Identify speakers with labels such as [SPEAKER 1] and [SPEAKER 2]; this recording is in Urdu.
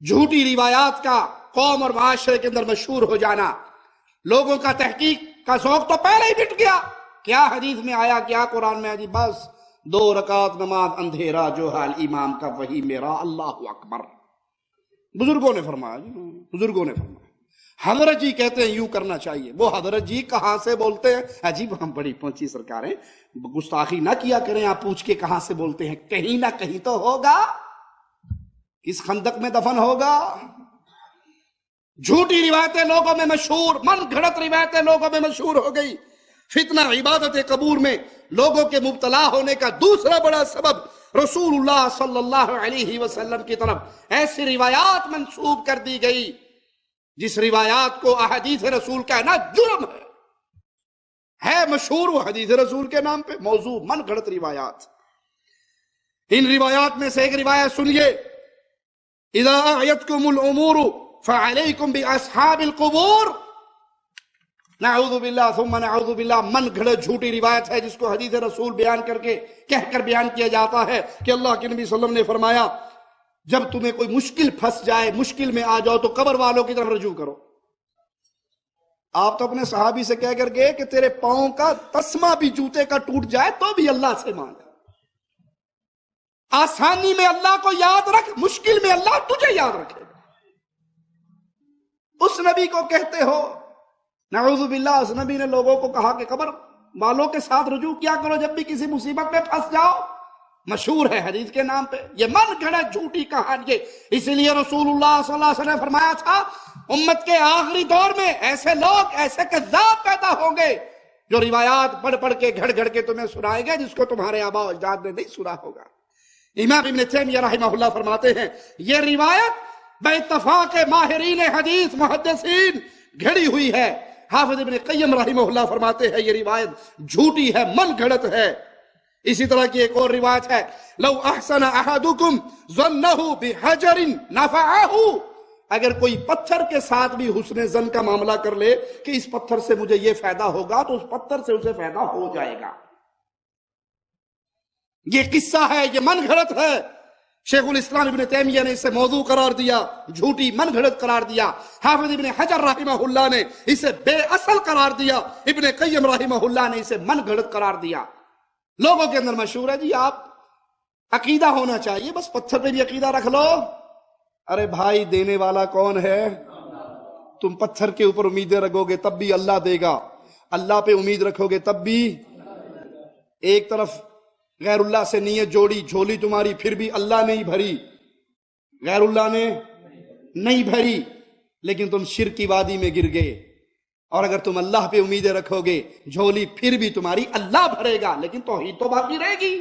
[SPEAKER 1] جھوٹی روایات کا قوم اور معاشرے کے اندر مشہور ہو جانا، لوگوں کا تحقیق کا ذوق تو پہلے ہی مٹ گیا. کیا حدیث میں آیا، کیا قرآن میں آیا، بس 2 رکعت نماز اندھیرا جو حال امام کا وہی میرا، اللہ اکبر. بزرگوں نے فرمایا، بزرگوں نے فرمایا. حضرت جی کہتے ہیں یوں کرنا چاہیے. وہ حضرت جی کہاں سے بولتے ہیں؟ عجیب، ہم بڑی پہنچی سرکاریں، گستاخی نہ کیا کریں آپ پوچھ کے کہاں سے بولتے ہیں. کہیں نہ کہیں تو ہوگا، کس خندق میں دفن ہوگا. جھوٹی روایتیں لوگوں میں مشہور، من گھڑت روایتیں لوگوں میں مشہور ہو گئی. فتنہ عبادت قبور میں لوگوں کے مبتلا ہونے کا دوسرا بڑا سبب رسول اللہ صلی اللہ علیہ وسلم کی طرف ایسی روایات منسوب کر دی گئی جس روایات کو احادیث رسول کہنا جرم ہے مشہور وہ حدیث رسول کے نام پہ موضوع من گھڑت روایات. ان روایات میں سے ایک روایت سنیے، اذا اعیتکم الامور فعلیکم باصحاب القبور. نعوذ باللہ ثم نعوذ باللہ، من گھڑت جھوٹی روایت ہے جس کو حدیث رسول بیان کر کے کہہ کر بیان کیا جاتا ہے کہ اللہ کے نبی صلی اللہ علیہ وسلم نے فرمایا جب تمہیں کوئی مشکل پھنس جائے، مشکل میں آ جاؤ تو قبر والوں کی طرف رجوع کرو. آپ تو اپنے صحابی سے کہہ کر گئے کہ تیرے پاؤں کا تسمہ بھی جوتے کا ٹوٹ جائے تو بھی اللہ سے مانگ. آسانی میں اللہ کو یاد رکھ، مشکل میں اللہ تجھے یاد رکھے. اس نبی کو کہتے ہو. نعوذ باللہ، اس نبی نے لوگوں کو کہا کہ قبر والوں کے ساتھ رجوع کیا کرو جب بھی کسی مصیبت میں پھنس جاؤ. مشہور ہے حدیث کے نام پہ. یہ من گھڑت جھوٹی کہانی. اسی لیے رسول اللہ صلی اللہ علیہ وسلم نے فرمایا تھا امت کے آخری دور میں ایسے لوگ، ایسے کذاب پیدا ہوں گے جو روایات پڑھ پڑھ کے گھڑ گھڑ کے تمہیں سنائیں گے جس کو تمہارے آباء و اجداد نے نہیں سنا ہوگا. امام ابن تیمیہ رحمہ اللہ فرماتے ہیں یہ روایت بے اتفاق ماہرین حدیث محدثین گھڑی ہوئی ہے. حافظ ابن قیم رحمہ اللہ فرماتے ہیں یہ روایت جھوٹی ہے، من گھڑت ہے. اسی طرح کی ایک اور روایت ہے، لو احسن احدکم ظنہ بحجر نفعہ. اگر کوئی پتھر کے ساتھ بھی حسن ظن کا معاملہ کر لے کہ اس پتھر سے مجھے یہ فائدہ ہوگا تو اس پتھر سے اسے فائدہ ہو جائے گا. یہ قصہ ہے، یہ من گھڑت ہے. شیخ الاسلام ابن تیمیہ نے اسے موضوع قرار دیا، جھوٹی من گھڑت قرار دیا. حافظ ابن حجر رحمہ اللہ نے اسے بے اصل قرار دیا. ابن قیم رحمہ اللہ نے اسے من گھڑت قرار دیا. لوگوں کے اندر مشہور ہے جی آپ عقیدہ ہونا چاہیے، بس پتھر پہ بھی عقیدہ رکھ لو. ارے بھائی دینے والا کون ہے؟ تم پتھر کے اوپر امیدیں رکھو گے تب بھی اللہ دے گا، اللہ پہ امید رکھو گے تب بھی. ایک طرف غیر اللہ سے نیت جوڑی، جھولی تمہاری پھر بھی اللہ نہیں بھری، غیر اللہ نے نہیں بھری، لیکن تم شرک کی وادی میں گر گئے. اور اگر تم اللہ پہ امیدیں رکھو گے جھولی پھر بھی تمہاری اللہ بھرے گا، لیکن توحید تو باقی رہے گی.